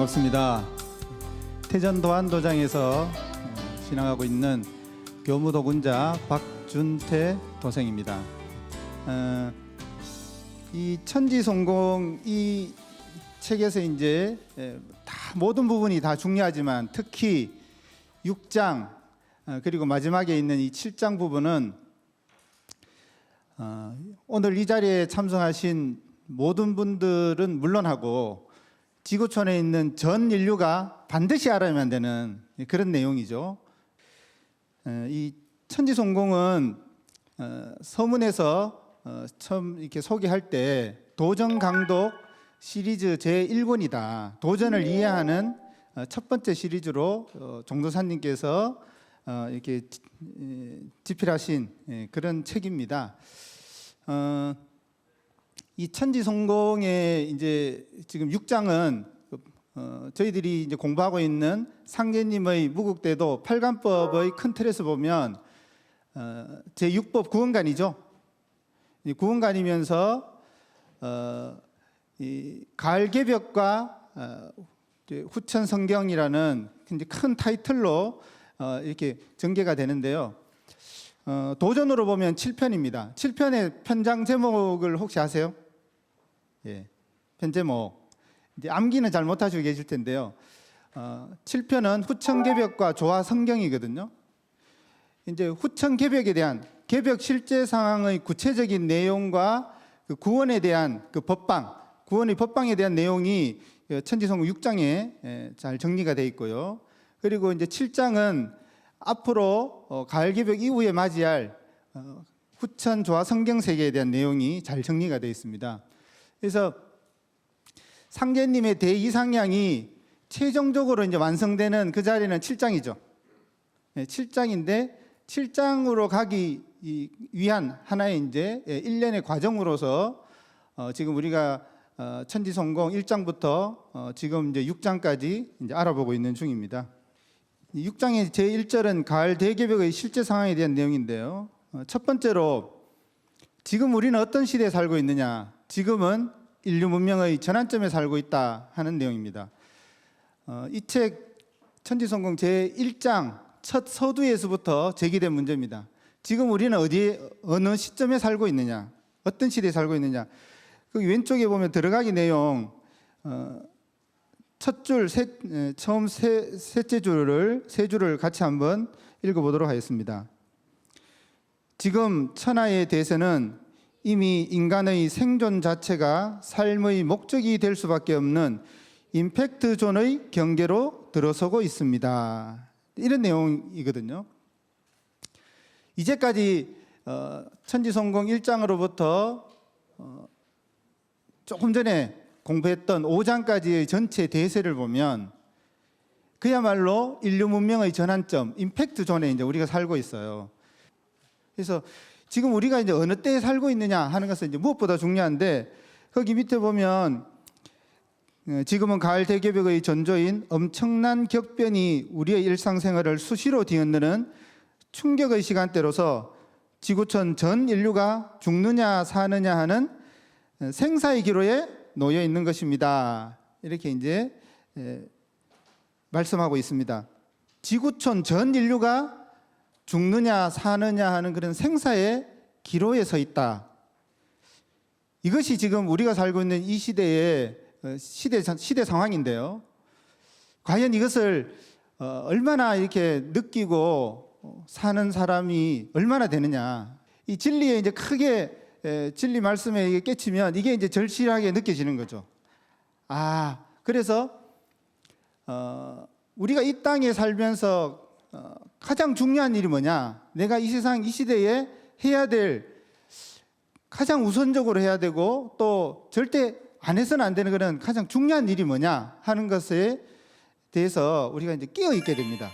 반갑습니다. 태전도안도장에서 신앙하고 있는 교무도군자 박준태 도생입니다. 이 천지송공 이 책에서 이제 다 모든 부분이 다 중요하지만 특히 6장 그리고 마지막에 있는 이 7장 부분은 오늘 이 자리에 참석하신 모든 분들은 물론하고 지구촌에 있는 전 인류가 반드시 알아야만 되는 그런 내용이죠. 이 천지송공은 서문에서 처음 이렇게 소개할 때 도전강독 시리즈 제1권이다. 도전을 이해하는 첫 번째 시리즈로 종도사님께서 이렇게 집필하신 그런 책입니다. 이 천지송공의 이제 지금 6장은 저희들이 이제 공부하고 있는 상계님의 무국대도 팔관법의 큰 틀에서 보면 제6법 구원간이죠. 이 구원간이면서 이 가을개벽과 후천 성경이라는 큰 타이틀로 이렇게 전개가 되는데요. 도전으로 보면 7편입니다. 7편의 편장 제목을 혹시 아세요? 예, 편 제목. 이제 암기는 잘 못하시고 계실 텐데요. 7편은 후천개벽과 조화 성경이거든요. 이제 후천개벽에 대한 개벽 실제 상황의 구체적인 내용과 그 구원에 대한 그 법방, 구원의 법방에 대한 내용이 천지송공 6장에 잘 정리가 되어 있고요. 그리고 이제 7장은 앞으로 가을개벽 이후에 맞이할 후천 조화 성경 세계에 대한 내용이 잘 정리가 되어 있습니다. 그래서 상계님의 대이상향이 최종적으로 이제 완성되는 그 자리는 7장이죠. 7장인데 7장으로 가기 위한 하나의 이제 일련의 과정으로서 지금 우리가 천지송공 1장부터 지금 이제 6장까지 이제 알아보고 있는 중입니다. 6장의 제1절은 가을 대개벽의 실제 상황에 대한 내용인데요. 첫 번째로 지금 우리는 어떤 시대에 살고 있느냐? 지금은 인류 문명의 전환점에 살고 있다 하는 내용입니다. 이 책 천지송공 제1장 첫 서두에서부터 제기된 문제입니다. 지금 우리는 어느 시점에 살고 있느냐? 어떤 시대에 살고 있느냐? 그 왼쪽에 보면 들어가기 내용 첫 줄, 처음 셋째 줄을 세 줄을 같이 한번 읽어보도록 하겠습니다. 지금 천하의 대세는 이미 인간의 생존 자체가 삶의 목적이 될 수밖에 없는 임팩트 존의 경계로 들어서고 있습니다. 이런 내용이거든요. 이제까지 천지송공 1장으로부터 조금 전에 공부했던 5장까지의 전체 대세를 보면 그야말로 인류 문명의 전환점, 임팩트 존에 이제 우리가 살고 있어요. 그래서 지금 우리가 이제 어느 때에 살고 있느냐 하는 것은 이제 무엇보다 중요한데 거기 밑에 보면 지금은 가을 대개벽의 전조인 엄청난 격변이 우리의 일상생활을 수시로 뒤흔드는 충격의 시간대로서 지구촌 전 인류가 죽느냐 사느냐 하는 생사의 기로에 놓여 있는 것입니다. 이렇게 이제 말씀하고 있습니다. 지구촌 전 인류가 죽느냐 사느냐 하는 그런 생사의 기로에 서 있다. 이것이 지금 우리가 살고 있는 이 시대의 시대 상황인데요. 과연 이것을 얼마나 이렇게 느끼고 사는 사람이 얼마나 되느냐. 이 진리에 이제 크게 진리 말씀에 이게 깨치면 이게 이제 절실하게 느껴지는 거죠. 그래서 우리가 이 땅에 살면서 가장 중요한 일이 뭐냐? 내가 이 세상 이 시대에 해야 될 가장 우선적으로 해야 되고 또 절대 안 해서는 안 되는 그런 가장 중요한 일이 뭐냐 하는 것에 대해서 우리가 이제 깨어 있게 됩니다.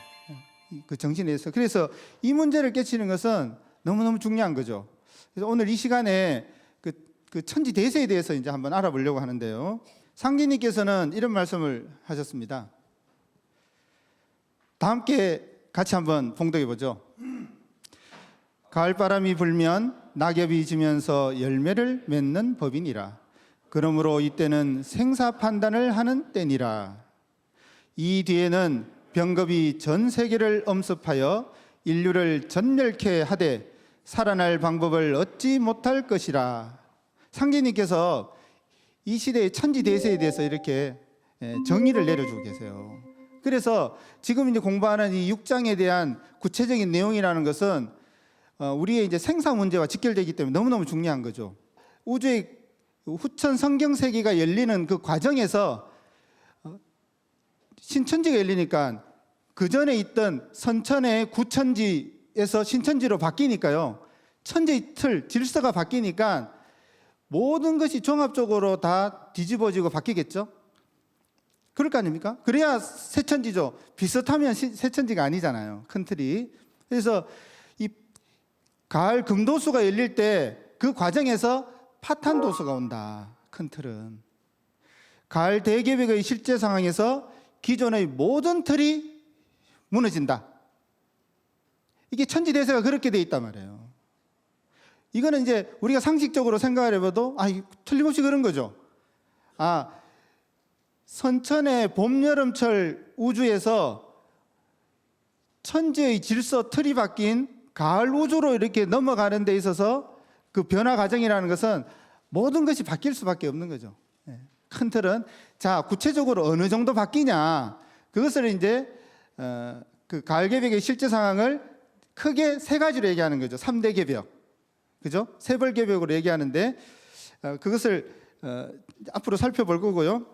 그 정신에서. 그래서 이 문제를 깨치는 것은 너무너무 중요한 거죠. 그래서 오늘 이 시간에 그 천지 대세에 대해서 이제 한번 알아보려고 하는데요. 상기님께서는 이런 말씀을 하셨습니다. 다 함께 같이 한번 봉독해 보죠. 가을바람이 불면 낙엽이 지면서 열매를 맺는 법이니라. 그러므로 이때는 생사 판단을 하는 때니라. 이 뒤에는 병겁이 전 세계를 엄습하여 인류를 전멸케 하되 살아날 방법을 얻지 못할 것이라. 상제님께서 이 시대의 천지대세에 대해서 이렇게 정의를 내려주고 계세요. 그래서 지금 이제 공부하는 이 6장에 대한 구체적인 내용이라는 것은 우리의 이제 생사 문제와 직결되기 때문에 너무너무 중요한 거죠. 우주의 후천 성경 세계가 열리는 그 과정에서 신천지가 열리니까 그 전에 있던 선천의 구천지에서 신천지로 바뀌니까요. 천지의 틀, 질서가 바뀌니까 모든 것이 종합적으로 다 뒤집어지고 바뀌겠죠. 그럴 거 아닙니까? 그래야 새천지죠. 비슷하면 새천지가 아니잖아요. 큰 틀이. 그래서 이 가을 금도수가 열릴 때 그 과정에서 파탄도수가 온다. 큰 틀은. 가을 대개벽의 실제 상황에서 기존의 모든 틀이 무너진다. 이게 천지대세가 그렇게 돼 있단 말이에요. 이거는 이제 우리가 상식적으로 생각을 해봐도 틀림없이 그런 거죠. 선천의 봄, 여름철 우주에서 천지의 질서 틀이 바뀐 가을 우주로 이렇게 넘어가는 데 있어서 그 변화 과정이라는 것은 모든 것이 바뀔 수밖에 없는 거죠. 큰 틀은. 자, 구체적으로 어느 정도 바뀌냐. 그것을 이제 그 가을 개벽의 실제 상황을 크게 세 가지로 얘기하는 거죠. 3대 개벽. 그죠? 세벌 개벽으로 얘기하는데 그것을 앞으로 살펴볼 거고요.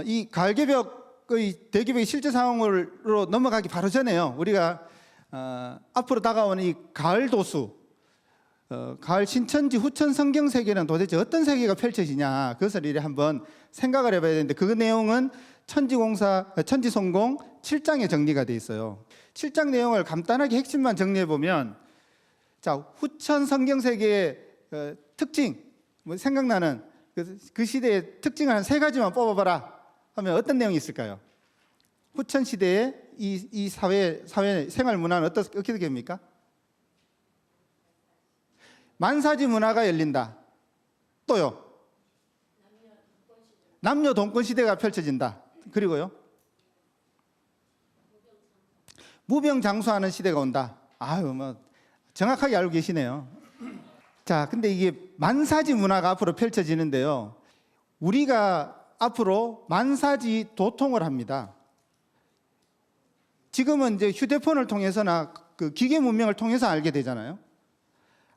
이 가을 개벽의 대개벽의 실제 상황으로 넘어가기 바로 전에요. 우리가 앞으로 다가오는 이 가을 도수, 가을 신천지 후천 성경 세계는 도대체 어떤 세계가 펼쳐지냐, 그것을 이제 한번 생각을 해봐야 되는데 그 내용은 천지성공 7장에 정리가 돼 있어요. 7장 내용을 간단하게 핵심만 정리해 보면, 자, 후천 성경 세계의 특징, 생각나는 그 시대의 특징을 한 세 가지만 뽑아봐라 하면 어떤 내용이 있을까요? 후천 시대의 이 사회 생활 문화는 어떻게 됩니까? 만사지 문화가 열린다. 또요? 남녀 동권 시대가 펼쳐진다. 그리고요? 무병장수하는 시대가 온다. 정확하게 알고 계시네요. 자, 근데 이게 만사지 문화가 앞으로 펼쳐지는데요. 우리가 앞으로 만사지 도통을 합니다. 지금은 이제 휴대폰을 통해서나 그 기계 문명을 통해서 알게 되잖아요.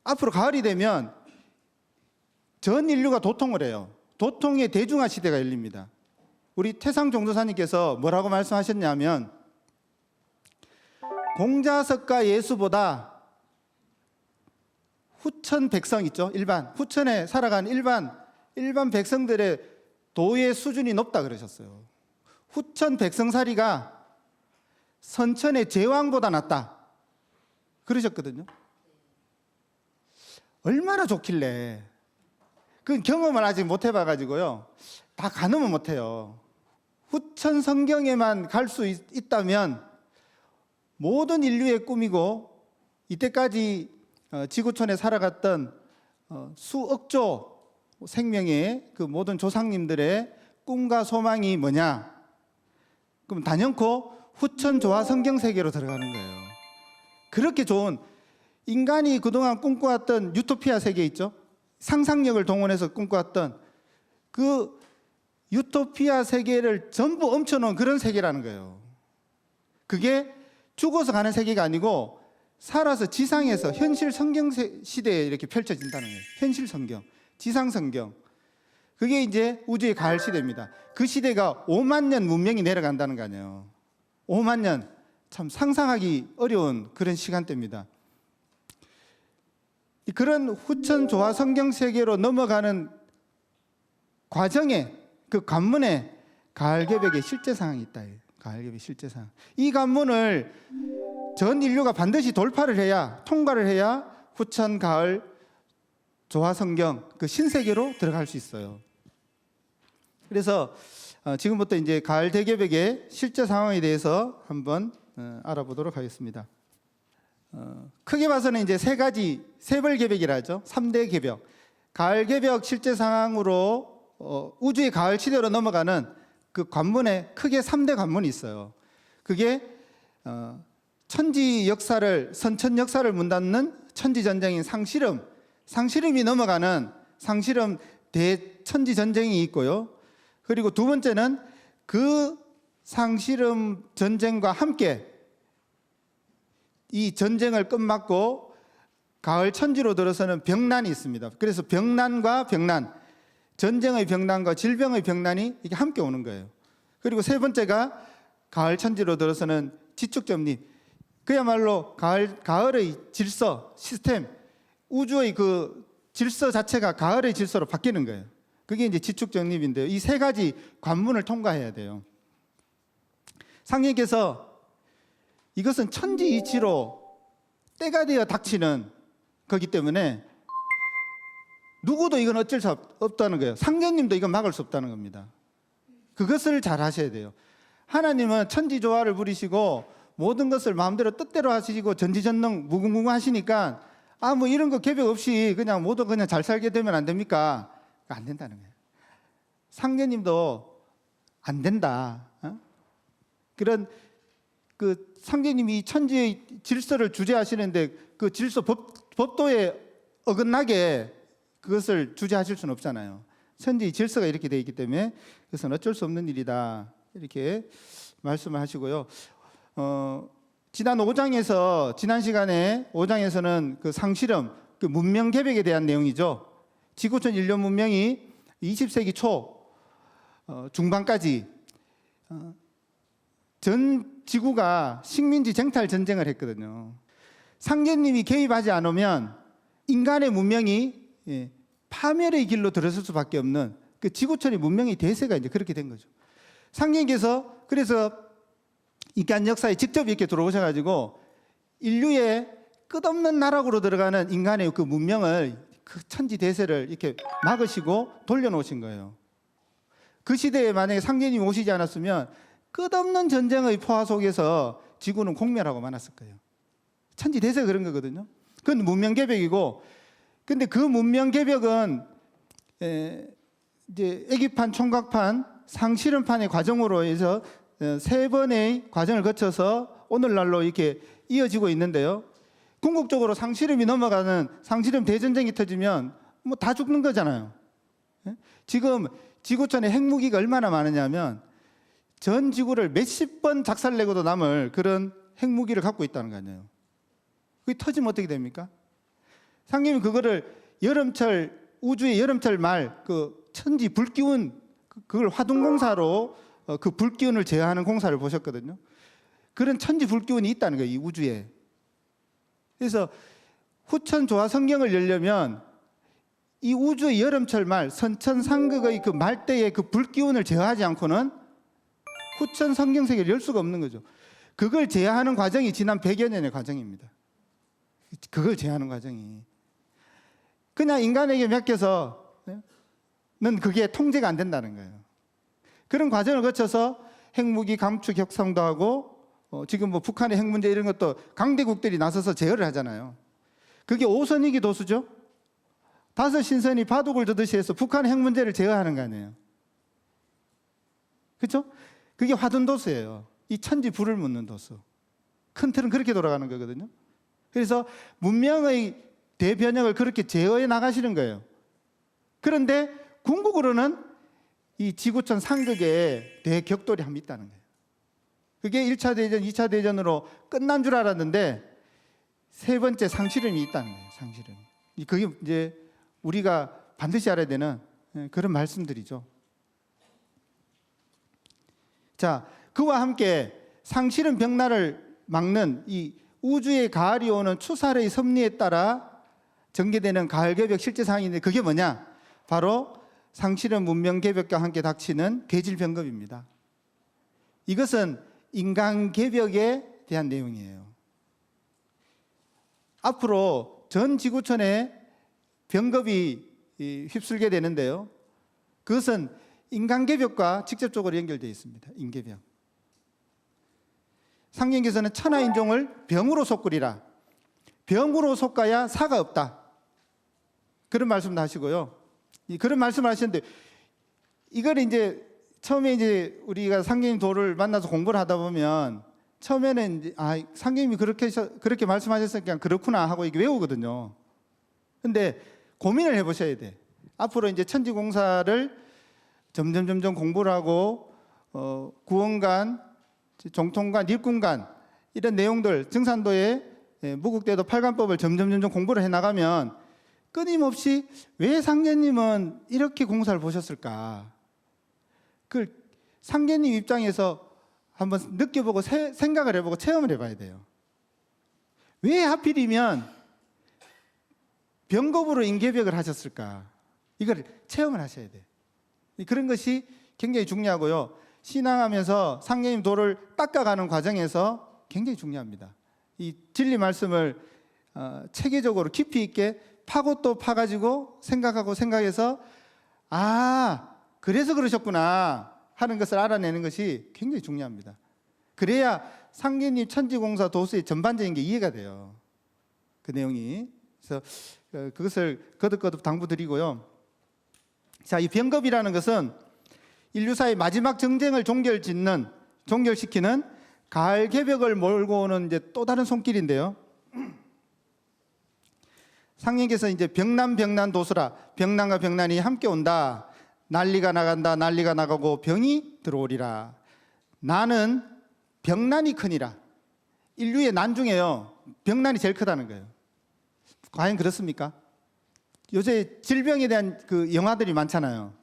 앞으로 가을이 되면 전 인류가 도통을 해요. 도통의 대중화 시대가 열립니다. 우리 태상 종도사님께서 뭐라고 말씀하셨냐면, 공자석가 예수보다 후천 백성 있죠? 후천에 살아가는 일반 백성들의 도의 수준이 높다 그러셨어요. 후천 백성살이가 선천의 제왕보다 낫다 그러셨거든요. 얼마나 좋길래. 그 경험을 아직 못 해봐가지고요. 다 가늠은 못해요. 후천 성경에만 갈 수 있다면 모든 인류의 꿈이고, 이때까지 지구촌에 살아갔던 수억조 생명의 그 모든 조상님들의 꿈과 소망이 뭐냐? 그럼 단연코 후천 조화 성경 세계로 들어가는 거예요. 그렇게 좋은, 인간이 그동안 꿈꿔왔던 유토피아 세계 있죠? 상상력을 동원해서 꿈꿔왔던 그 유토피아 세계를 전부 엎쳐놓은 그런 세계라는 거예요. 그게 죽어서 가는 세계가 아니고 살아서 지상에서 현실 성경 시대에 이렇게 펼쳐진다는 거예요. 현실 성경, 지상 성경. 그게 이제 우주의 가을 시대입니다. 그 시대가 5만 년 문명이 내려간다는 거 아니에요. 5만 년, 참 상상하기 어려운 그런 시간대입니다. 그런 후천 조화 성경 세계로 넘어가는 과정에, 그 관문에 가을 개벽의 실제 상황이 있다. 가을 개벽의 실제 상황. 이 관문을 전 인류가 반드시 돌파를 해야, 통과를 해야 후천 가을 조화 성경 그 신세계로 들어갈 수 있어요. 그래서 지금부터 이제 가을 대개벽의 실제 상황에 대해서 한번 알아보도록 하겠습니다. 크게 봐서는 이제 세 가지, 세벌 개벽이라 하죠. 3대 개벽. 가을 개벽 실제 상황으로 우주의 가을 시대로 넘어가는 그 관문에 크게 3대 관문이 있어요. 그게 천지 역사를, 선천 역사를 문닫는 천지 전쟁인 상실음이 넘어가는 상실음 대천지 전쟁이 있고요. 그리고 두 번째는 그 상실음 전쟁과 함께 이 전쟁을 끝맞고 가을 천지로 들어서는 병난이 있습니다. 그래서 병난과 병난, 전쟁의 병난과 질병의 병난이 이게 함께 오는 거예요. 그리고 세 번째가 가을 천지로 들어서는 지축점립. 그야말로 가을의 질서, 시스템, 우주의 그 질서 자체가 가을의 질서로 바뀌는 거예요. 그게 이제 지축정립인데요. 이 세 가지 관문을 통과해야 돼요. 상님께서 이것은 천지이치로 때가 되어 닥치는 거기 때문에 누구도 이건 어쩔 수 없다는 거예요. 상견님도 이건 막을 수 없다는 겁니다. 그것을 잘 하셔야 돼요. 하나님은 천지조화를 부리시고 모든 것을 마음대로 뜻대로 하시고 전지전능 무궁무궁 하시니까 뭐 이런 거 계획 없이 그냥 모두 그냥 잘 살게 되면 안 됩니까? 안 된다는 거예요. 상제님도 안 된다. 그런 그 상제님이 천지의 질서를 주재하시는데 그 질서 법도에 어긋나게 그것을 주재하실 수는 없잖아요. 천지의 질서가 이렇게 되어 있기 때문에 그것은 어쩔 수 없는 일이다. 이렇게 말씀을 하시고요. 지난 5장에서 지난 시간에 5장에서는 그 상실험, 그 문명 개벽에 대한 내용이죠. 지구촌 인류 문명이 20세기 초 중반까지 전 지구가 식민지 쟁탈 전쟁을 했거든요. 상제님이 개입하지 않으면 인간의 문명이 파멸의 길로 들어설 수밖에 없는 그 지구촌의 문명의 대세가 이제 그렇게 된 거죠. 상제님께서 그래서 인간 역사에 직접 이렇게 들어오셔가지고 인류의 끝없는 나락으로 들어가는 인간의 그 문명을 그 천지 대세를 이렇게 막으시고 돌려놓으신 거예요. 그 시대에 만약에 상제님이 오시지 않았으면 끝없는 전쟁의 포화 속에서 지구는 공멸하고 말았을 거예요. 천지 대세가 그런 거거든요. 그건 문명 개벽이고, 근데 그 문명 개벽은 이제 애기판, 총각판, 상실험판의 과정으로 해서 세 번의 과정을 거쳐서 오늘날로 이렇게 이어지고 있는데요. 궁극적으로 상실험이 넘어가는 상실험 대전쟁이 터지면 뭐 다 죽는 거잖아요. 지금 지구촌에 핵무기가 얼마나 많으냐면 전 지구를 몇십 번 작살내고도 남을 그런 핵무기를 갖고 있다는 거 아니에요. 그게 터지면 어떻게 됩니까? 상님이 그거를 여름철, 우주의 여름철 말 그 천지 불기운 그걸 화둔공사로 그 불기운을 제어하는 공사를 보셨거든요. 그런 천지 불기운이 있다는 거예요, 이 우주에. 그래서 후천 조화 성경을 열려면 이 우주의 여름철 말, 선천상극의 그 말대의 그 불기운을 제어하지 않고는 후천 성경 세계를 열 수가 없는 거죠. 그걸 제어하는 과정이 지난 100여 년의 과정입니다. 그걸 제어하는 과정이. 그냥 인간에게 맡겨서는 그게 통제가 안 된다는 거예요. 그런 과정을 거쳐서 핵무기 감축 협상도 하고 지금 뭐 북한의 핵 문제 이런 것도 강대국들이 나서서 제어를 하잖아요. 그게 5선이기 도수죠. 5신선이 바둑을 두듯이 해서 북한의 핵 문제를 제어하는 거 아니에요. 그렇죠? 그게 화둔도수예요. 이 천지 불을 묻는 도수. 큰 틀은 그렇게 돌아가는 거거든요. 그래서 문명의 대변혁을 그렇게 제어해 나가시는 거예요. 그런데 궁극으로는 이 지구촌 상극에 대격돌이 한번 있다는 거예요. 그게 1차 대전, 2차 대전으로 끝난 줄 알았는데 세 번째 상실험이 있다는 거예요. 상실험. 그게 이제 우리가 반드시 알아야 되는 그런 말씀들이죠. 자, 그와 함께 상실험 병날을 막는 이 우주의 가을이 오는 추살의 섭리에 따라 전개되는 가을 개벽 실제 상황인데 그게 뭐냐? 바로 상실험 문명 개벽과 함께 닥치는 괴질 병급입니다. 이것은 인간 개벽에 대한 내용이에요. 앞으로 전 지구촌에 병급이 휩쓸게 되는데요. 그것은 인간 개벽과 직접적으로 연결되어 있습니다. 인개벽. 상경에서는 천하 인종을 병으로 솟구리라. 병으로 솟아야 사가 없다. 그런 말씀도 하시고요. 그런 말씀을 하시는데 이걸 이제 처음에 이제 우리가 상계님 도를 만나서 공부를 하다 보면 처음에는 이제 상계님이 그렇게 말씀하셨으니까 그렇구나 하고 이게 외우거든요. 근데 고민을 해보셔야 돼. 앞으로 이제 천지공사를 점점 공부를 하고 구원관, 정통관, 일꾼관 이런 내용들 증산도의 무국대도 팔관법을 점점 공부를 해나가면 끊임없이 왜 상계님은 이렇게 공사를 보셨을까? 그 상계님 입장에서 한번 느껴보고 생각을 해보고 체험을 해봐야 돼요. 왜 하필이면 병겁으로 인계벽을 하셨을까? 이걸 체험을 하셔야 돼. 그런 것이 굉장히 중요하고요. 신앙하면서 상계님 도를 닦아가는 과정에서 굉장히 중요합니다. 이 진리 말씀을 체계적으로 깊이 있게 파고 또 파가지고 생각해서 그래서 그러셨구나 하는 것을 알아내는 것이 굉장히 중요합니다. 그래야 상계님 천지공사 도수의 전반적인 게 이해가 돼요. 그 내용이. 그래서 그것을 거듭 당부드리고요. 자, 이 병겁이라는 것은 인류사의 마지막 정쟁을 종결시키는 가을 개벽을 몰고 오는 이제 또 다른 손길인데요. 상님께서 이제 병난 도수라, 병난과 병난이 함께 온다. 난리가 나간다. 난리가 나가고 병이 들어오리라. 나는 병난이 크니라. 인류의 난 중에요, 병난이 제일 크다는 거예요. 과연 그렇습니까? 요새 질병에 대한 그 영화들이 많잖아요.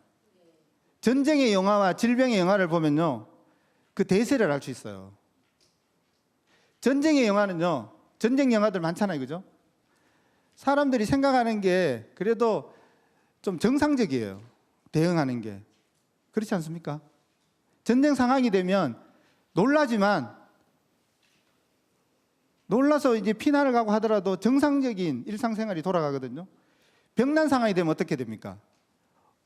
전쟁의 영화와 질병의 영화를 보면요, 그 대세를 알 수 있어요. 전쟁의 영화는요, 전쟁 영화들 많잖아요, 그죠? 사람들이 생각하는 게 그래도 좀 정상적이에요. 대응하는 게. 그렇지 않습니까? 전쟁 상황이 되면 놀라서 이제 피난을 가고 하더라도 정상적인 일상생활이 돌아가거든요. 병난 상황이 되면 어떻게 됩니까?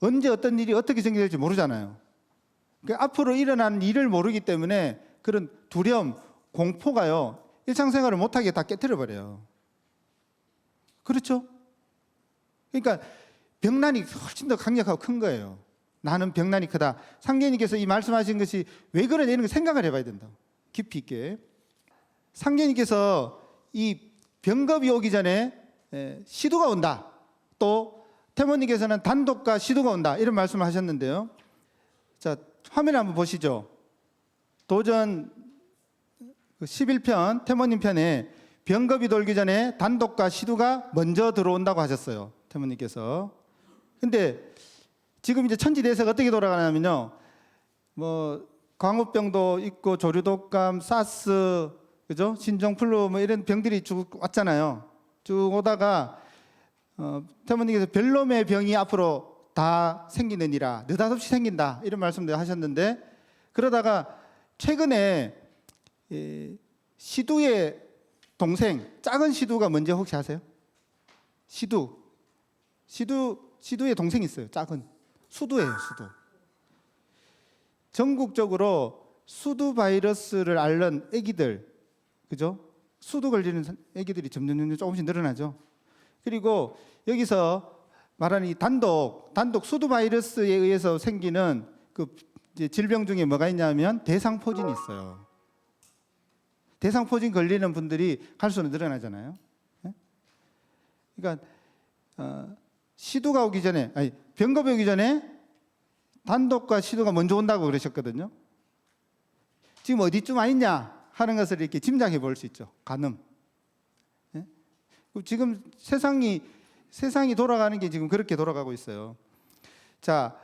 언제 어떤 일이 어떻게 생길지 모르잖아요. 그러니까 앞으로 일어나는 일을 모르기 때문에 그런 두려움, 공포가요, 일상생활을 못하게 다 깨트려버려요. 그렇죠? 그러니까 병난이 훨씬 더 강력하고 큰 거예요. 나는 병난이 크다. 상계님께서 이 말씀하신 것이 왜 그러냐 이런 걸 생각을 해봐야 된다. 깊이 있게. 상계님께서 이 병겁이 오기 전에 시두가 온다. 또 태모님께서는 단독과 시두가 온다. 이런 말씀을 하셨는데요. 자, 화면 한번 보시죠. 도전 11편 태모님 편에 병겁이 돌기 전에 단독과 시두가 먼저 들어온다고 하셨어요. 태모님께서. 근데 지금 이제 천지대세가 어떻게 돌아가냐면요, 뭐 광우병도 있고 조류독감, 사스, 그죠? 신종플루 뭐 이런 병들이 쭉 왔잖아요. 쭉 오다가 태모님께서 별놈의 병이 앞으로 다 생기느니라, 느닷없이 생긴다 이런 말씀도 하셨는데, 그러다가 최근에 시두의 동생 작은 시두가 뭔지 혹시 아세요? 시두의 동생이 있어요. 작은 수두예요. 수두. 전국적으로 수두 바이러스를 앓는 아기들, 그죠? 수두 걸리는 아기들이 점점 조금씩 늘어나죠. 그리고 여기서 말하는 이 단독 수두 바이러스에 의해서 생기는 그 이제 질병 중에 뭐가 있냐면 대상포진이 있어요. 대상포진 걸리는 분들이 갈수록 늘어나잖아요. 그러니까 시두가 오기 전에, 병겁이 오기 전에 단독과 시두가 먼저 온다고 그러셨거든요. 지금 어디쯤 와 있냐 하는 것을 이렇게 짐작해 볼 수 있죠. 가늠. 지금 세상이 돌아가는 게 지금 그렇게 돌아가고 있어요. 자,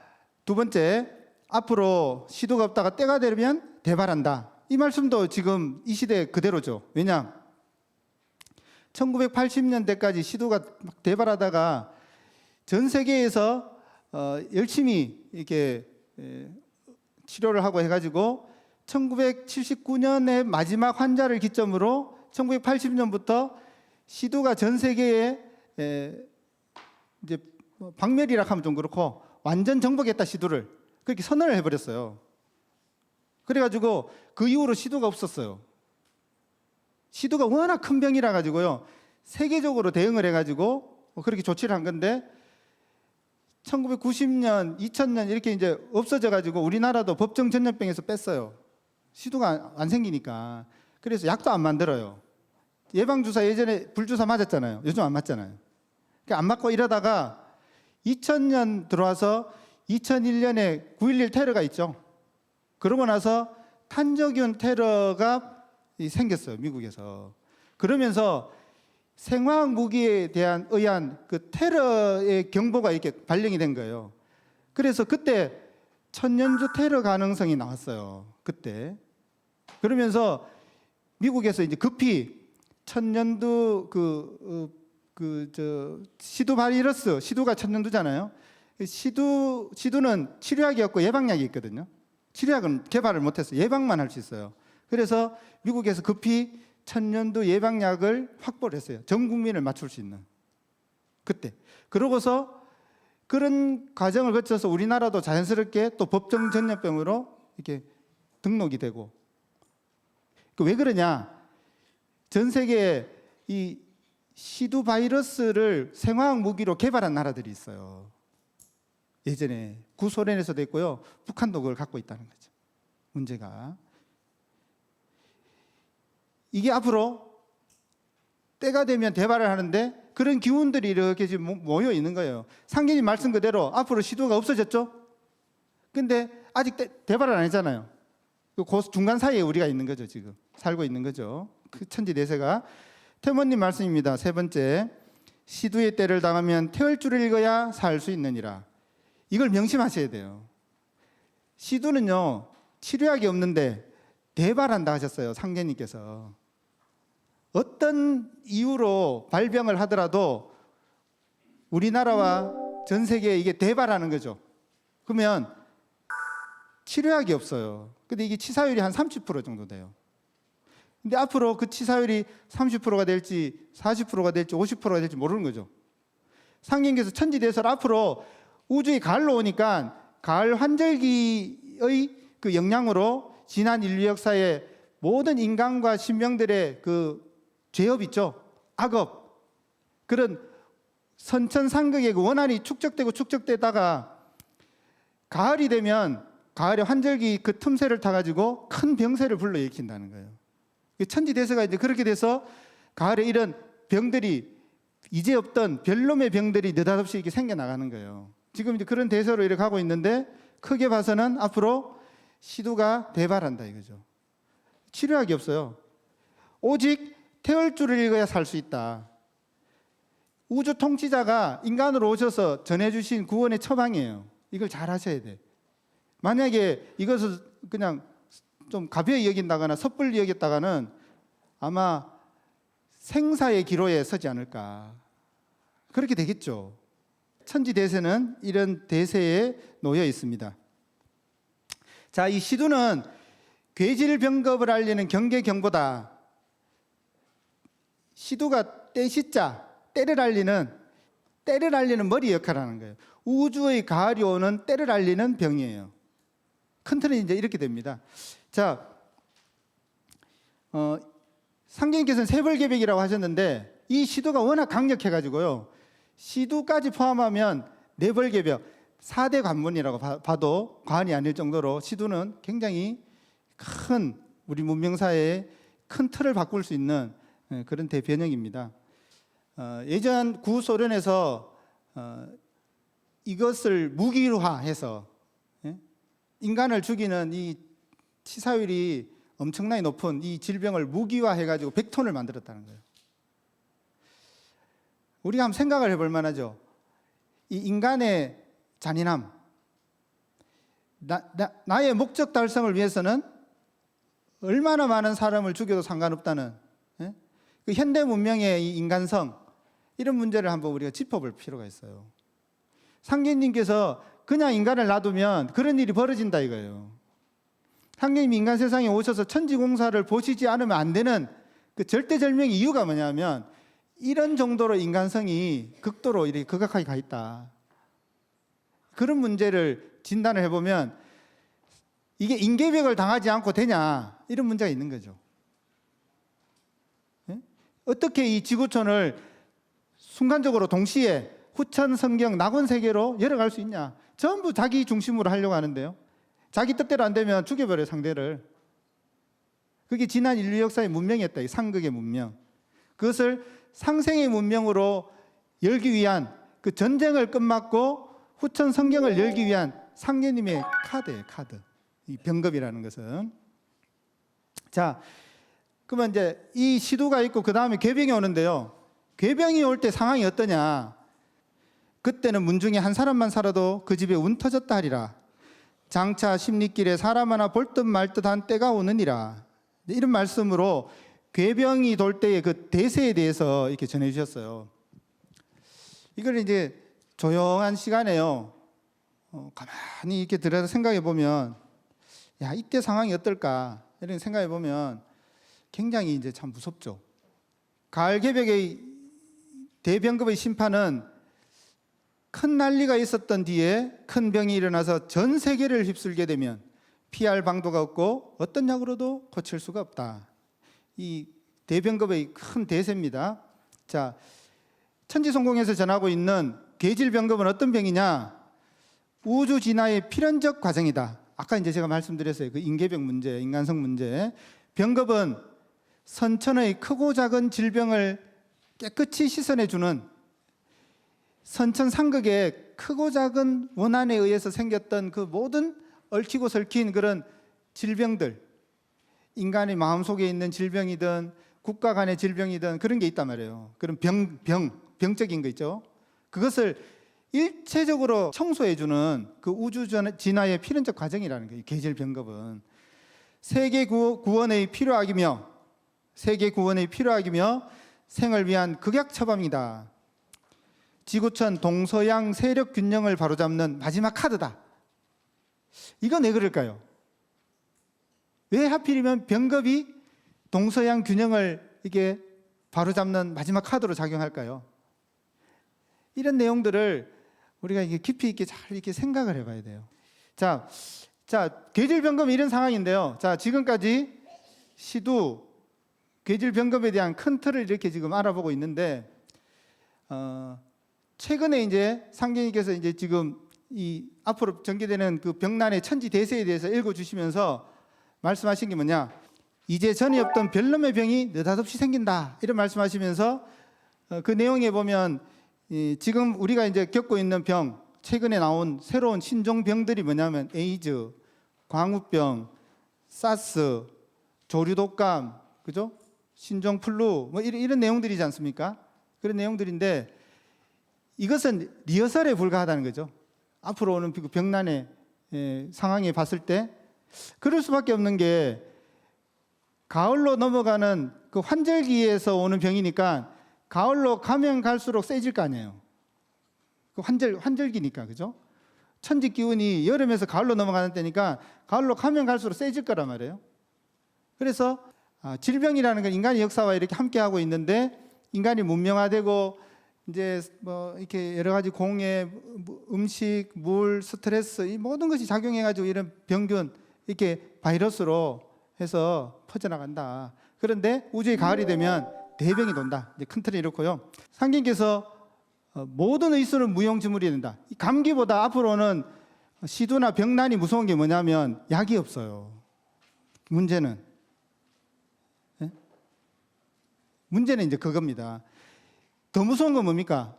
두 번째, 앞으로 시두가 없다가 때가 되면 대발한다. 이 말씀도 지금 이 시대 그대로죠. 왜냐? 1980년대까지 시두가 막 대발하다가 전 세계에서 열심히 이렇게 치료를 하고 해가지고 1979년에 마지막 환자를 기점으로 1980년부터 시두가 전 세계에 이제 박멸이라 하면 좀 그렇고 완전 정복했다 시두를 그렇게 선언을 해버렸어요. 그래가지고 그 이후로 시두가 없었어요. 시두가 워낙 큰 병이라 가지고요, 세계적으로 대응을 해가지고 그렇게 조치를 한 건데 1990년, 2000년 이렇게 이제 없어져 가지고 우리나라도 법정 전염병에서 뺐어요. 시도가 안 생기니까. 그래서 약도 안 만들어요. 예방주사 예전에 불주사 맞았잖아요. 요즘 안 맞잖아요. 그러니까 안 맞고 이러다가 2000년 들어와서 2001년에 9.11 테러가 있죠. 그러고 나서 탄저균 테러가 생겼어요. 미국에서. 그러면서 생화학 무기에 대한 의한 그 테러의 경보가 이렇게 발령이 된 거예요. 그래서 그때 천연두 테러 가능성이 나왔어요. 그때. 그러면서 미국에서 이제 급히 천연두 시두 바이러스, 시두가 천연두잖아요. 시두는 치료약이 없고 예방약이 있거든요. 치료약은 개발을 못해서 예방만 할 수 있어요. 그래서 미국에서 급히 천연두 예방약을 확보를 했어요. 전 국민을 맞출 수 있는. 그때. 그러고서 그런 과정을 거쳐서 우리나라도 자연스럽게 또 법정 전염병으로 이렇게 등록이 되고. 왜 그러냐? 전 세계에 이 시두 바이러스를 생화학 무기로 개발한 나라들이 있어요. 예전에 구소련에서도 있고요. 북한도 그걸 갖고 있다는 거죠. 문제가. 이게 앞으로 때가 되면 대발을 하는데 그런 기운들이 이렇게 지금 모여 있는 거예요. 상계님 말씀 그대로 앞으로 시도가 없어졌죠? 근데 아직 대발을 안 했잖아요. 그 중간 사이에 우리가 있는 거죠. 지금 살고 있는 거죠. 그 천지대세가. 태모님 말씀입니다. 세 번째, 시두의 때를 당하면 태울 줄을 읽어야 살 수 있느니라. 이걸 명심하셔야 돼요. 시두는요, 치료약이 없는데 대발한다 하셨어요. 상계님께서. 어떤 이유로 발병을 하더라도 우리나라와 전 세계에 이게 대발하는 거죠. 그러면 치료약이 없어요. 근데 이게 치사율이 한 30% 정도 돼요. 근데 앞으로 그 치사율이 30%가 될지 40%가 될지 50%가 될지 모르는 거죠. 상계님께서 천지대설 앞으로 우주의 가을로 오니까 가을 환절기의 그 영향으로 지난 인류 역사의 모든 인간과 신명들의 그 죄업 있죠. 악업. 그런 선천상극의 그 원한이 축적되고 축적되다가 가을이 되면 가을의 환절기 그 틈새를 타가지고 큰 병세를 불러일으킨다는 거예요. 천지대세가 이제 그렇게 돼서 가을에 이런 병들이 이제 없던 별놈의 병들이 느닷없이 이렇게 생겨나가는 거예요. 지금 이제 그런 대세로 이렇게 가고 있는데 크게 봐서는 앞으로 시두가 대발한다 이거죠. 치료약이 없어요. 오직 태울 줄을 읽어야 살 수 있다. 우주 통치자가 인간으로 오셔서 전해주신 구원의 처방이에요. 이걸 잘 하셔야 돼. 만약에 이것을 그냥 좀 가벼이 여긴다거나 섣불리 여겼다가는 아마 생사의 기로에 서지 않을까. 그렇게 되겠죠. 천지대세는 이런 대세에 놓여 있습니다. 자, 이 시두는 괴질병겁을 알리는 경계경보다. 시두가 때시자, 때를 알리는 머리 역할을 하는 거예요. 우주의 가을이 오는 때를 알리는 병이에요. 큰 틀은 이제 이렇게 됩니다. 자, 상계님께서는 세벌개벽이라고 하셨는데 이 시두가 워낙 강력해가지고요. 시두까지 포함하면 네벌개벽, 4대 관문이라고 봐도 과언이 아닐 정도로 시두는 굉장히 큰 우리 문명사회의 큰 틀을 바꿀 수 있는 그런 대변형입니다. 예전 구소련에서 이것을 무기화해서 인간을 죽이는 이 치사율이 엄청나게 높은 이 질병을 무기화해가지고 100톤을 만들었다는 거예요. 우리가 한번 생각을 해볼 만하죠. 이 인간의 잔인함, 나의 목적 달성을 위해서는 얼마나 많은 사람을 죽여도 상관없다는 그 현대 문명의 이 인간성, 이런 문제를 한번 우리가 짚어볼 필요가 있어요. 상계님께서 그냥 인간을 놔두면 그런 일이 벌어진다 이거예요. 상계님이 인간 세상에 오셔서 천지공사를 보시지 않으면 안 되는 그 절대절명의 이유가 뭐냐면 이런 정도로 인간성이 극도로 이렇게 극악하게 가 있다. 그런 문제를 진단을 해보면 이게 인계벽을 당하지 않고 되냐, 이런 문제가 있는 거죠. 어떻게 이 지구촌을 순간적으로 동시에 후천 성경 낙원 세계로 열어갈 수 있냐? 전부 자기 중심으로 하려고 하는데요. 자기 뜻대로 안 되면 죽여버려요, 상대를. 그게 지난 인류 역사의 문명이었다. 이 상극의 문명. 그것을 상생의 문명으로 열기 위한 그 전쟁을 끝맞고 후천 성경을 열기 위한 상계님의 카드예요, 카드. 이 병겁이라는 것은. 자, 그러면 이제 이 시두가 있고 그 다음에 괴병이 오는데요. 괴병이 올 때 상황이 어떠냐? 그때는 문중에 한 사람만 살아도 그 집에 운 터졌다 하리라. 장차 십리길에 사람 하나 볼 듯 말 듯한 때가 오느니라. 이런 말씀으로 괴병이 돌 때의 그 대세에 대해서 이렇게 전해 주셨어요. 이걸 이제 조용한 시간에요. 가만히 이렇게 들여서 생각해 보면, 야, 이때 상황이 어떨까? 이런 생각해 보면 굉장히 이제 참 무섭죠. 가을 개벽의 대병급의 심판은 큰 난리가 있었던 뒤에 큰 병이 일어나서 전 세계를 휩쓸게 되면 피할 방도가 없고 어떤 약으로도 고칠 수가 없다. 이 대병급의 큰 대세입니다. 자, 천지성공에서 전하고 있는 계질병급은 어떤 병이냐? 우주 진화의 필연적 과정이다. 아까 이제 제가 말씀드렸어요. 그 인계병 문제, 인간성 문제. 병급은 선천의 크고 작은 질병을 깨끗이 씻어내주는 선천 상극의 크고 작은 원한에 의해서 생겼던 그 모든 얽히고 설킨 그런 질병들, 인간의 마음속에 있는 질병이든 국가 간의 질병이든 그런 게 있단 말이에요. 그런 병적인 거 있죠. 그것을 일체적으로 청소해주는 그 우주 진화의 필연적 과정이라는 거예요. 계질병급은 세계 구원의 필요악이며 생을 위한 극약 처방이다. 지구촌 동서양 세력 균형을 바로잡는 마지막 카드다. 이건 왜 그럴까요? 왜 하필이면 병겁이 동서양 균형을 이게 바로잡는 마지막 카드로 작용할까요? 이런 내용들을 우리가 이게 깊이 있게 잘 이렇게 생각을 해봐야 돼요. 자, 계질병급은 이런 상황인데요. 자, 지금까지 시두 계질병급에 대한 큰 틀을 이렇게 지금 알아보고 있는데, 최근에 이제 상경님께서 이제 지금 이 앞으로 전개되는 그 병난의 천지 대세에 대해서 읽어주시면서 말씀하신 게 뭐냐? 이제 전에 없던 별놈의 병이 느닷없이 생긴다. 이런 말씀하시면서 그 내용에 보면 지금 우리가 이제 겪고 있는 병, 최근에 나온 새로운 신종병들이 뭐냐면 에이즈, 광우병, 사스, 조류독감, 그죠? 신종플루, 뭐 이런 내용들이지 않습니까? 그런 내용들인데 이것은 리허설에 불과하다는 거죠. 앞으로 오는 병난의 상황에 봤을 때 그럴 수밖에 없는 게 가을로 넘어가는 그 환절기에서 오는 병이니까 가을로 가면 갈수록 세질 거 아니에요. 그 환절기니까, 그죠? 천지 기운이 여름에서 가을로 넘어가는 때니까 가을로 가면 갈수록 세질 거란 말이에요. 그래서 질병이라는 건 인간의 역사와 이렇게 함께하고 있는데 인간이 문명화되고 이제 뭐 이렇게 여러 가지 공해, 음식, 물, 스트레스 이 모든 것이 작용해가지고 이런 병균 이렇게 바이러스로 해서 퍼져나간다. 그런데 우주의 가을이 되면 대병이 돈다. 이제 큰 틀이 이렇고요. 상경께서 모든 의술은 무용지물이 된다. 이 감기보다 앞으로는 시두나 병난이 무서운 게 뭐냐면 약이 없어요. 문제는 이제 그겁니다. 더 무서운 건 뭡니까?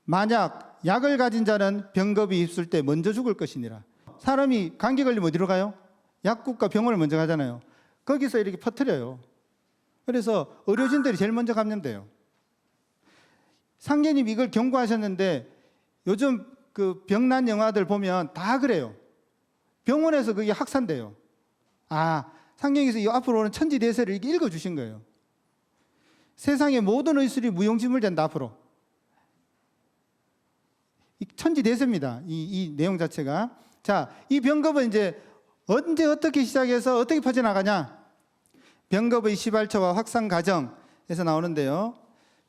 만약 약을 가진 자는 병겁이 있을 때 먼저 죽을 것이니라. 사람이 감기 걸리면 어디로 가요? 약국과 병원을 먼저 가잖아요. 거기서 이렇게 퍼뜨려요. 그래서 의료진들이 제일 먼저 감염돼요. 상계님 이걸 경고하셨는데 요즘 그 병난 영화들 보면 다 그래요. 병원에서 그게 확산돼요. 상경에서 이 앞으로 오는 천지대세를 이렇게 읽어주신 거예요. 세상의 모든 의술이 무용지물 된다 앞으로. 이 천지대세입니다. 이 내용 자체가. 자, 이 병겁은 이제 언제 어떻게 시작해서 어떻게 퍼져나가냐? 병겁의 시발처와 확산 과정에서 나오는데요.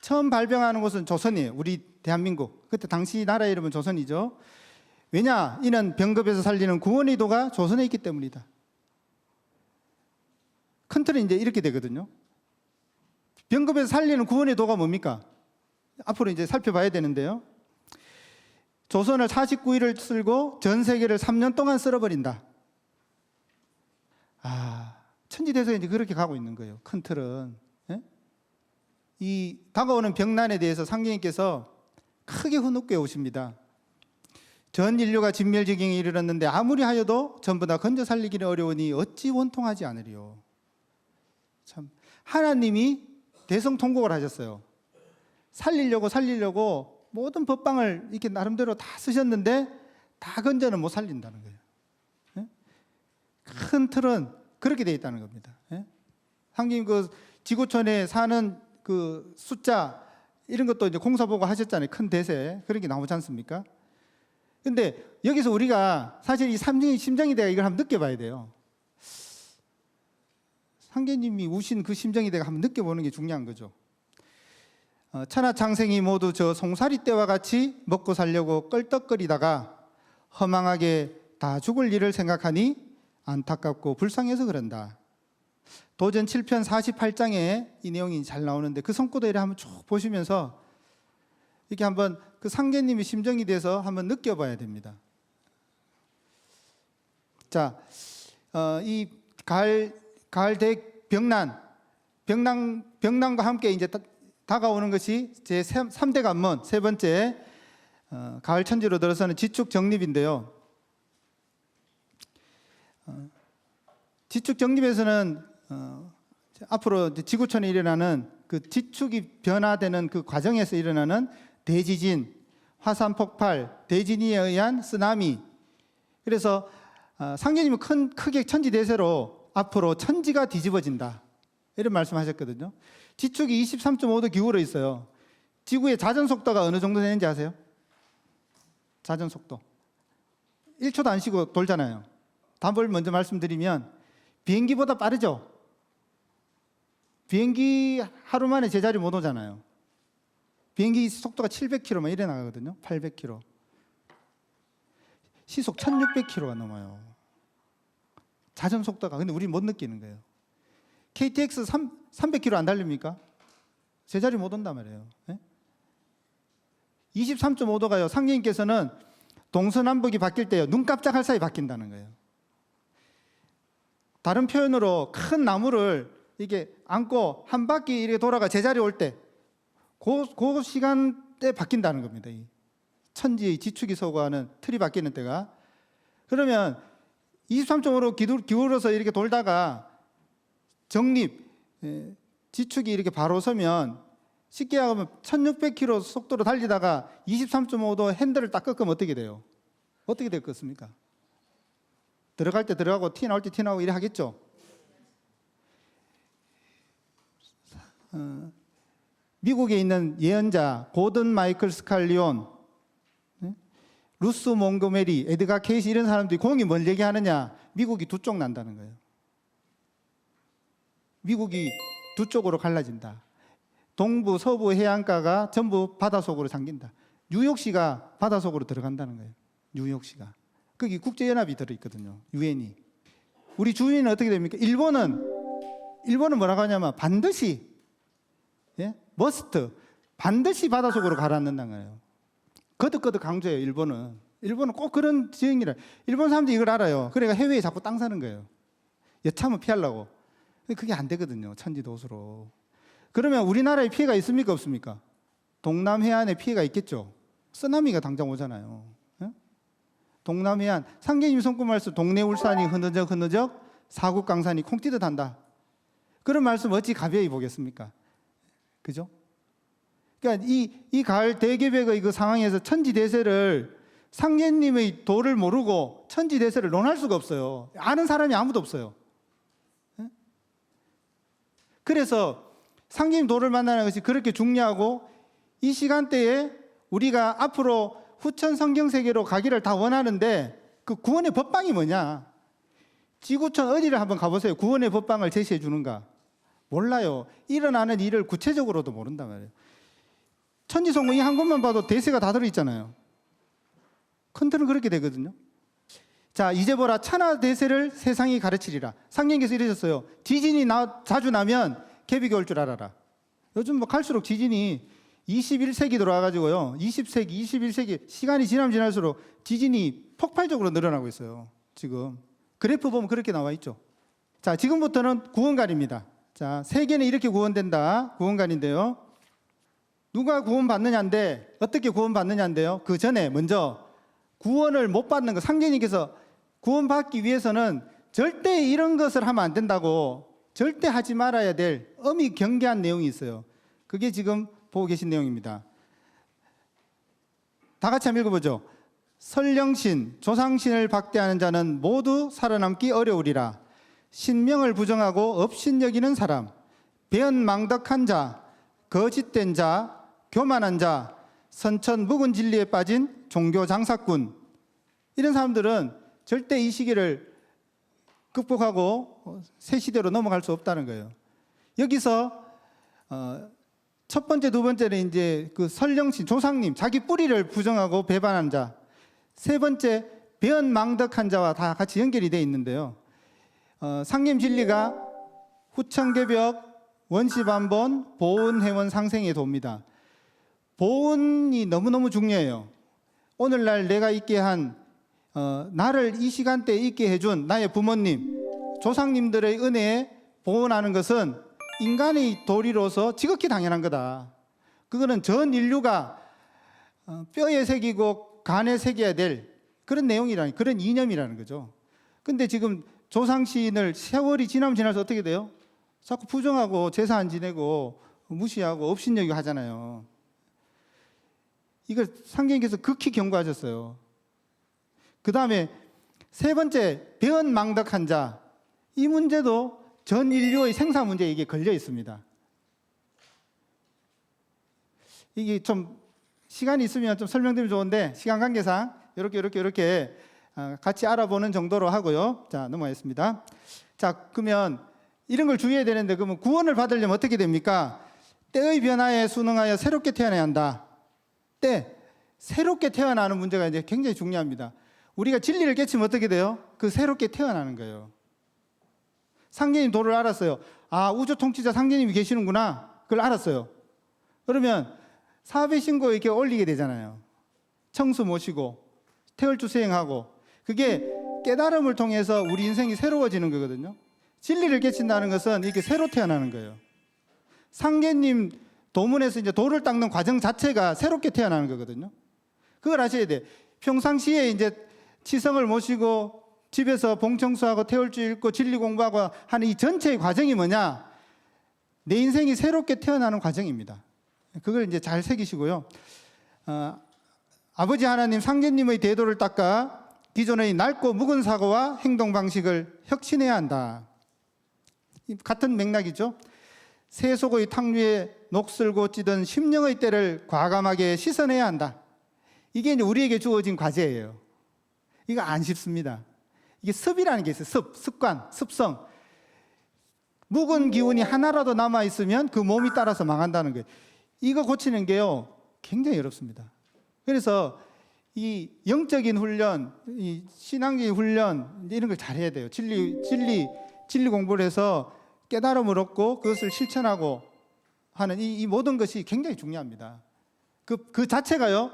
처음 발병하는 곳은 조선이에요. 우리 대한민국. 그때 당시 나라 이름은 조선이죠. 왜냐? 이는 병겁에서 살리는 구원의 도가 조선에 있기 때문이다. 큰 틀은 이제 이렇게 되거든요. 병겁에서 살리는 구원의 도가 뭡니까? 앞으로 이제 살펴봐야 되는데요. 조선을 49일을 쓸고 전 세계를 3년 동안 쓸어버린다. 천지대세가 이제 그렇게 가고 있는 거예요. 큰 틀은. 예? 이 다가오는 병난에 대해서 상경님께서 크게 흐느껴 오십니다. 전 인류가 진멸지경에 이르렀는데 아무리 하여도 전부 다 건져 살리기는 어려우니 어찌 원통하지 않으리요. 참, 하나님이 대성통곡을 하셨어요. 살리려고 모든 법방을 이렇게 나름대로 다 쓰셨는데 다 건져는 못 살린다는 거예요. 예? 큰 틀은 그렇게 되어 있다는 겁니다. 예? 상님 그 지구촌에 사는 그 숫자 이런 것도 이제 공사 보고 하셨잖아요. 큰 대세 그런 게 나오지 않습니까? 근데 여기서 우리가 사실 이 삼중이 심정이대가 이걸 한번 느껴봐야 돼요. 상계님이 우신 그 심정이대가 한번 느껴보는 게 중요한 거죠. 천하창생이 모두 저 송사리 때와 같이 먹고 살려고 껄떡거리다가 허망하게 다 죽을 일을 생각하니 안타깝고 불쌍해서 그런다. 도전 7편 48장에 이 내용이 잘 나오는데 그 성구도를 한번 쭉 보시면서 이렇게 한번 그 상계님의 심정이 돼서 한번 느껴봐야 됩니다. 자, 이 가을 병난과 함께 이제 다가오는 것이 제 3대 관문 세 번째 가을 천지로 들어서는 지축 정립인데요. 지축 정립에서는 앞으로 지구촌에 일어나는 그 지축이 변화되는 그 과정에서 일어나는 대지진, 화산 폭발, 대진에 의한 쓰나미. 그래서 상계님은 크게 천지대세로 앞으로 천지가 뒤집어진다 이런 말씀하셨거든요. 지축이 23.5도 기울어 있어요. 지구의 자전 속도가 어느 정도 되는지 아세요? 자전 속도 1초도 안 쉬고 돌잖아요. 답을 먼저 말씀드리면 비행기보다 빠르죠. 비행기 하루 만에 제자리 못 오잖아요. 비행기 속도가 700km 이래 나가거든요. 800km. 시속 1600km가 넘어요. 자전 속도가. 근데 우리 못 느끼는 거예요. KTX 300km 안 달립니까? 제자리 못 온단 말이에요. 23.5도가요. 상계님께서는 동서남북이 바뀔 때요. 눈 깜짝할 사이 바뀐다는 거예요. 다른 표현으로 큰 나무를 이게 안고 한 바퀴 이렇게 돌아가 제자리 올 때 그 시간대 바뀐다는 겁니다. 이 천지의 지축이 서고하는 틀이 바뀌는 때가. 그러면 23.5로 기울어서 이렇게 돌다가 정립, 지축이 이렇게 바로 서면 쉽게 하면 1600km 속도로 달리다가 23.5도 핸들을 딱 꺾으면 어떻게 돼요? 어떻게 될 것입니까? 들어갈 때 들어가고 티 나올 때 티 나오고 이래 하겠죠? 미국에 있는 예언자 고든 마이클 스칼리온, 루스 몽고메리, 에드가 케이시 이런 사람들이 공이 뭘 얘기하느냐? 미국이 두 쪽 난다는 거예요. 미국이 두 쪽으로 갈라진다. 동부, 서부 해안가가 전부 바닷속으로 잠긴다. 뉴욕시가 바닷속으로 들어간다는 거예요. 뉴욕시가. 거기 국제연합이 들어있거든요. 유엔이. 우리 주위는 어떻게 됩니까? 일본은 뭐라고 하냐면 반드시 머스트 반드시 바닷속으로 가라앉는다는 거예요. 거듭거듭 강조해요. 일본은 꼭 그런 지형이라. 일본 사람들이 이걸 알아요. 그러니까 해외에 자꾸 땅 사는 거예요. 여차하면 피하려고. 근데 그게 안 되거든요. 천지도수로. 그러면 우리나라에 피해가 있습니까? 없습니까? 동남해안에 피해가 있겠죠. 쓰나미가 당장 오잖아요. 동남해안 상계님이 손꼽 말씀 동네 울산이 흐느적 사국 강산이 콩띠듯 한다. 그런 말씀 어찌 가벼이 보겠습니까? 그죠? 그러니까 이 가을 대개벽의 그 상황에서 천지대세를 상계님의 도를 모르고 천지대세를 논할 수가 없어요. 아는 사람이 아무도 없어요. 그래서 상계님 도를 만나는 것이 그렇게 중요하고 이 시간대에 우리가 앞으로 후천 성경 세계로 가기를 다 원하는데 그 구원의 법방이 뭐냐? 지구촌 어디를 한번 가보세요. 구원의 법방을 제시해 주는가? 몰라요. 일어나는 일을 구체적으로도 모른단 말이에요. 천지성경 이 한 곳만 봐도 대세가 다 들어있잖아요. 컨트롤은 그렇게 되거든요. 자, 이제 보라 천하 대세를 세상이 가르치리라. 상경께서 이러셨어요. 지진이 자주 나면 개비가 올 줄 알아라. 요즘 뭐 갈수록 지진이 21세기 들어와가지고요. 20세기, 21세기 시간이 지나면 지날수록 지진이 폭발적으로 늘어나고 있어요. 지금 그래프 보면 그렇게 나와 있죠. 자, 지금부터는 구원관입니다. 자, 세계는 이렇게 구원된다. 구원관인데요. 누가 구원받느냐인데 어떻게 구원받느냐인데요. 그 전에 먼저 구원을 못 받는 거, 상제님께서 구원받기 위해서는 절대 이런 것을 하면 안 된다고 절대 하지 말아야 될 엄히 경계한 내용이 있어요. 그게 지금 보고 계신 내용입니다. 다 같이 한번 읽어보죠. 설령신, 조상신을 박대하는 자는 모두 살아남기 어려우리라. 신명을 부정하고 업신여기는 사람, 배은망덕한 자, 거짓된 자, 교만한 자, 선천 묵은 진리에 빠진 종교 장사꾼, 이런 사람들은 절대 이 시기를 극복하고 새 시대로 넘어갈 수 없다는 거예요. 여기서 첫 번째, 두 번째는 이제 그 설령신, 조상님, 자기 뿌리를 부정하고 배반한 자. 세 번째, 배은망덕한 자와 다 같이 연결이 되어 있는데요. 상림 진리가 후천개벽, 원시반본, 보은해원 상생에 돕니다. 보은이 너무너무 중요해요. 오늘날 내가 있게 한 나를 이 시간대에 있게 해준 나의 부모님, 조상님들의 은혜에 보은하는 것은 인간의 도리로서 지극히 당연한 거다. 그거는 전 인류가 뼈에 새기고 간에 새겨야 될 그런 내용이라는, 그런 이념이라는 거죠. 근데 지금 조상신을 세월이 지나면 지날수록 어떻게 돼요? 자꾸 부정하고 제사 안 지내고 무시하고 업신여기고 하잖아요. 이걸 상경님께서 극히 경고하셨어요. 그 다음에 세 번째, 배은망덕한 자. 이 문제도 전 인류의 생사 문제에 이게 걸려 있습니다. 이게 좀 시간이 있으면 좀 설명드리면 좋은데 시간 관계상 이렇게 같이 알아보는 정도로 하고요. 자, 넘어가겠습니다. 자, 그러면 이런 걸 주의해야 되는데, 그러면 구원을 받으려면 어떻게 됩니까? 때의 변화에 순응하여 새롭게 태어나야 한다. 때, 새롭게 태어나는 문제가 이제 굉장히 중요합니다. 우리가 진리를 깨치면 어떻게 돼요? 그 새롭게 태어나는 거예요. 상제님 도를 알았어요. 아, 우주 통치자 상제님이 계시는구나. 그걸 알았어요. 그러면 사배 신고 이렇게 올리게 되잖아요. 청수 모시고 태월주 수행하고, 그게 깨달음을 통해서 우리 인생이 새로워지는 거거든요. 진리를 깨친다는 것은 이렇게 새로 태어나는 거예요. 상제님 도문에서 이제 돌을 닦는 과정 자체가 새롭게 태어나는 거거든요. 그걸 아셔야 돼. 평상시에 이제 치성을 모시고 집에서 봉청수하고 태월주 읽고 진리 공부하고 하는 이 전체의 과정이 뭐냐? 내 인생이 새롭게 태어나는 과정입니다. 그걸 이제 잘 새기시고요. 아버지 하나님, 상제님의 대도를 닦아 기존의 낡고 묵은 사고와 행동 방식을 혁신해야 한다. 같은 맥락이죠. 세속의 탕류에 녹슬고 찌든 심령의 때를 과감하게 씻어내야 한다. 이게 이제 우리에게 주어진 과제예요. 이거 안 쉽습니다. 이게 습이라는 게 있어요. 습관, 습성. 묵은 기운이 하나라도 남아있으면 그 몸이 따라서 망한다는 거예요. 이거 고치는 게요, 굉장히 어렵습니다. 그래서 이 영적인 훈련, 이 신앙적인 훈련, 이런 걸 잘해야 돼요. 진리 공부를 해서 깨달음을 얻고 그것을 실천하고 하는 이 모든 것이 굉장히 중요합니다. 그 자체가요,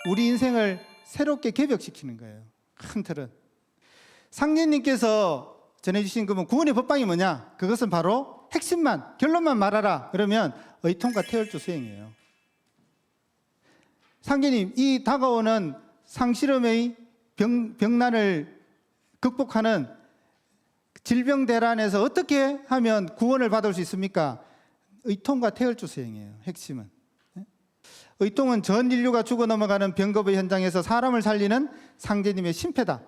우리 인생을 새롭게 개벽시키는 거예요. 큰 틀은. 상제님께서 전해주신 그 구원의 법방이 뭐냐? 그것은 바로 핵심만, 결론만 말하라. 그러면 의통과 태월주 수행이에요. 상제님, 이 다가오는 상실험의 병난을 극복하는 질병 대란에서 어떻게 하면 구원을 받을 수 있습니까? 의통과 태월주 수행이에요. 핵심은. 의통은 전 인류가 죽어 넘어가는 병겁의 현장에서 사람을 살리는 상제님의 심패다.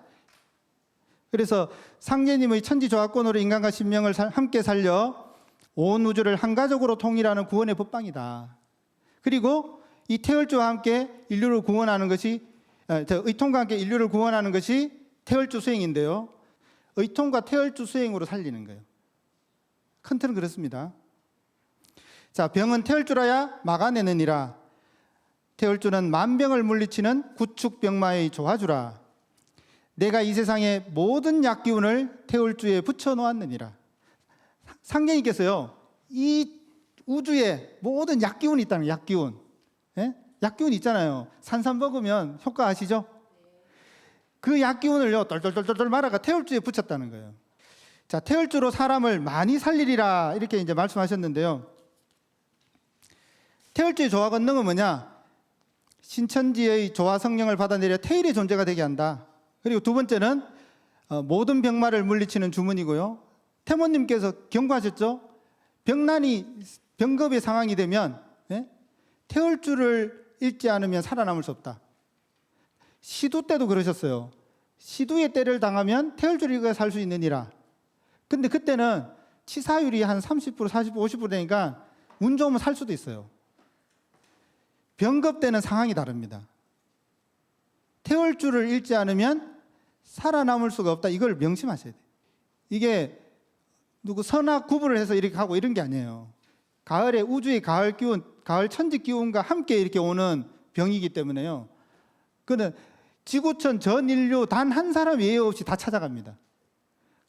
그래서 상제님의 천지조화권으로 인간과 신명을 함께 살려 온 우주를 한가족으로 통일하는 구원의 법방이다. 그리고 이 태월주와 함께 인류를 구원하는 것이, 의통과 함께 인류를 구원하는 것이 태월주 수행인데요. 의통과 태월주 수행으로 살리는 거예요. 큰 틀은 그렇습니다. 자, 병은 태월주라야 막아내느니라. 태월주는 만병을 물리치는 구축병마의 조화주라. 내가 이 세상의 모든 약기운을 태월주에 붙여놓았느니라. 상제님께서요, 이 우주에 모든 약기운이 있다는, 약기운. 예? 약기운 있잖아요. 산삼 먹으면 효과 아시죠? 그 약기운을요 똘똘똘똘 말아가 태울주에 붙였다는 거예요. 자, 태울주로 사람을 많이 살리리라 이렇게 이제 말씀하셨는데요. 태울주의 조화 권능은 뭐냐? 신천지의 조화 성령을 받아내려 태일의 존재가 되게 한다. 그리고 두 번째는 모든 병마를 물리치는 주문이고요. 태모님께서 경고하셨죠? 병급의 상황이 되면 태울주를 읽지 않으면 살아남을 수 없다. 시두 때도 그러셨어요. 시두의 때를 당하면 태울주를 읽어야 살 수 있느니라. 근데 그때는 치사율이 한 30%, 40%, 50% 되니까 운 좋으면 살 수도 있어요. 병급 때는 상황이 다릅니다. 태울주를 읽지 않으면 살아남을 수가 없다. 이걸 명심하셔야 돼요. 이게 누구 선악 구분을 해서 이렇게 하고 이런 게 아니에요. 가을에 우주의 가을 기운, 가을 천지 기운과 함께 이렇게 오는 병이기 때문에요. 그는 지구촌 전 인류 단 한 사람 예외 없이 다 찾아갑니다.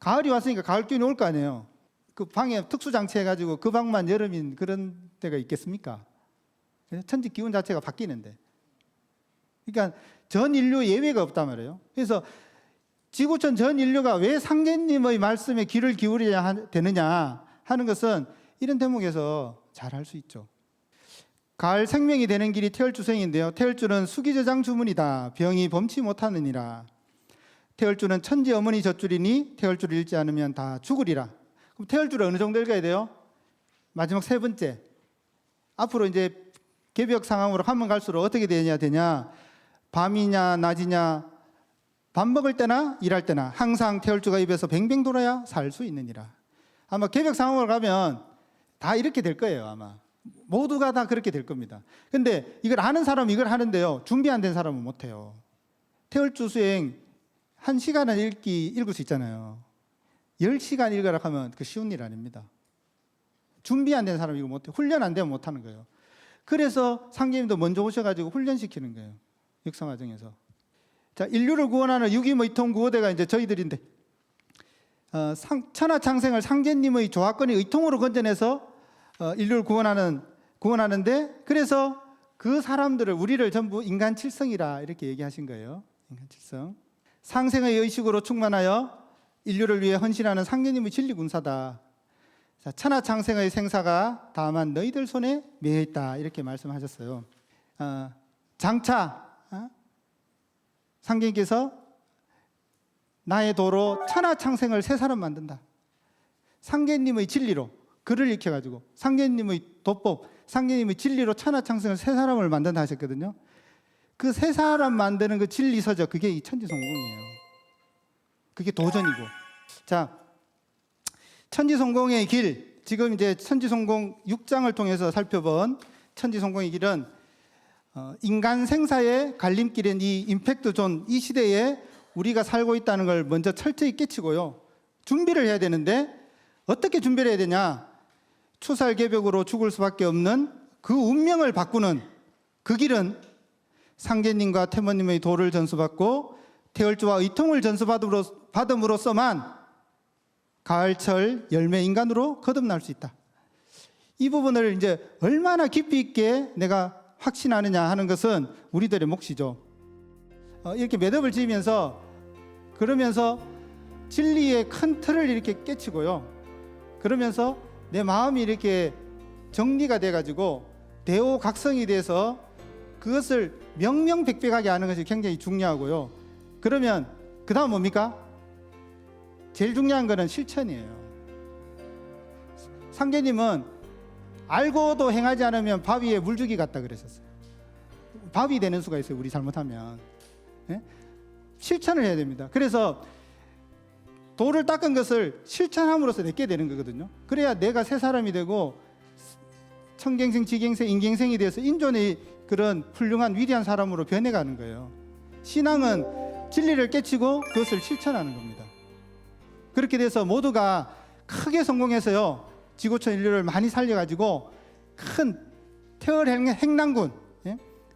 가을이 왔으니까 가을 기운이 올 거 아니에요. 그 방에 특수 장치 해가지고 그 방만 여름인 그런 데가 있겠습니까? 천지 기운 자체가 바뀌는데. 그러니까 전 인류 예외가 없단 말이에요. 그래서 지구촌 전 인류가 왜 상제님의 말씀에 귀를 기울여야 되느냐 하는 것은 이런 대목에서 잘 알 수 있죠. 가을 생명이 되는 길이 태울주생인데요. 태울주는 수기저장 주문이다. 병이 범치 못하느니라. 태울주는 천지 어머니 젖줄이니 태울주를 읽지 않으면 다 죽으리라. 그럼 태울주를 어느 정도 읽어야 돼요? 마지막 세 번째. 앞으로 이제 개벽 상황으로 가면 갈수록 어떻게 되냐 밤이냐 낮이냐 밥 먹을 때나 일할 때나 항상 태울주가 입에서 뱅뱅 돌아야 살 수 있느니라. 아마 개벽 상황으로 가면 다 이렇게 될 거예요. 아마 모두가 다 그렇게 될 겁니다. 근데 이걸 아는 사람은 이걸 하는데요, 준비 안 된 사람은 못해요. 태울주 수행 1시간은 읽을 수 있잖아요. 10시간 읽으라 하면 그 쉬운 일 아닙니다. 준비 안 된 사람은 이거 못해요. 훈련 안 되면 못하는 거예요. 그래서 상제님도 먼저 오셔가지고 훈련시키는 거예요. 육성 과정에서. 자, 인류를 구원하는 유기의 의통구호대가 이제 저희들인데, 천하창생을 상제님의 조화권의 의통으로 건져내서 인류를 구원하는데, 그래서 그 사람들을, 우리를 전부 인간 칠성이라 이렇게 얘기하신 거예요. 인간 칠성. 상생의 의식으로 충만하여 인류를 위해 헌신하는 상제님의 진리군사다. 자, 천하창생의 생사가 다만 너희들 손에 매여있다 이렇게 말씀하셨어요. 장차 상제님께서 나의 도로 천하창생을 새 사람 만든다. 상제님의 진리로 글을 익혀가지고 상제님의 도법, 상제님의 진리로 천하창생을 새 사람을 만든다 하셨거든요. 그 새 사람 만드는 그 진리서적, 그게 이 천지성공이에요. 그게 도전이고. 자, 천지성공의 길, 지금 이제 천지성공 6장을 통해서 살펴본 천지성공의 길은 인간 생사의 갈림길인 이 임팩트 존, 이 시대에 우리가 살고 있다는 걸 먼저 철저히 깨치고요, 준비를 해야 되는데 어떻게 준비를 해야 되냐? 추살개벽으로 죽을 수밖에 없는 그 운명을 바꾸는 그 길은 상제님과 태모님의 도를 전수받고 태울주와 의통을 전수받음으로써만 가을철 열매 인간으로 거듭날 수 있다. 이 부분을 이제 얼마나 깊이 있게 내가 확신하느냐 하는 것은 우리들의 몫이죠. 이렇게 매듭을 지으면서, 그러면서 진리의 큰 틀을 이렇게 깨치고요, 그러면서 내 마음이 이렇게 정리가 돼가지고 대오각성이 돼서 그것을 명명백백하게 하는 것이 굉장히 중요하고요. 그러면 그 다음 뭡니까? 제일 중요한 거는 실천이에요. 상제님은 알고도 행하지 않으면 바위에 물주기 같다 그랬었어요. 바위 되는 수가 있어요, 우리 잘못하면. 실천을 해야 됩니다. 그래서 돌을 닦은 것을 실천함으로써 내게 되는 거거든요. 그래야 내가 새 사람이 되고 청갱생, 지갱생, 인갱생이 돼서 인존의 그런 훌륭한 위대한 사람으로 변해가는 거예요. 신앙은 진리를 깨치고 그것을 실천하는 겁니다. 그렇게 돼서 모두가 크게 성공해서요, 지구촌 인류를 많이 살려가지고 큰 태열행랑군,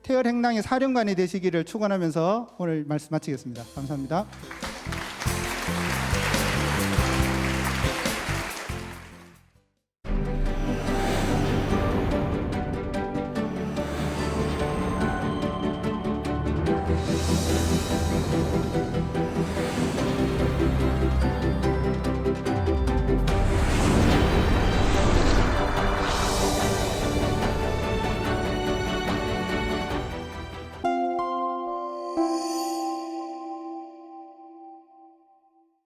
태열행랑의 사령관이 되시기를 축원하면서 오늘 말씀 마치겠습니다. 감사합니다.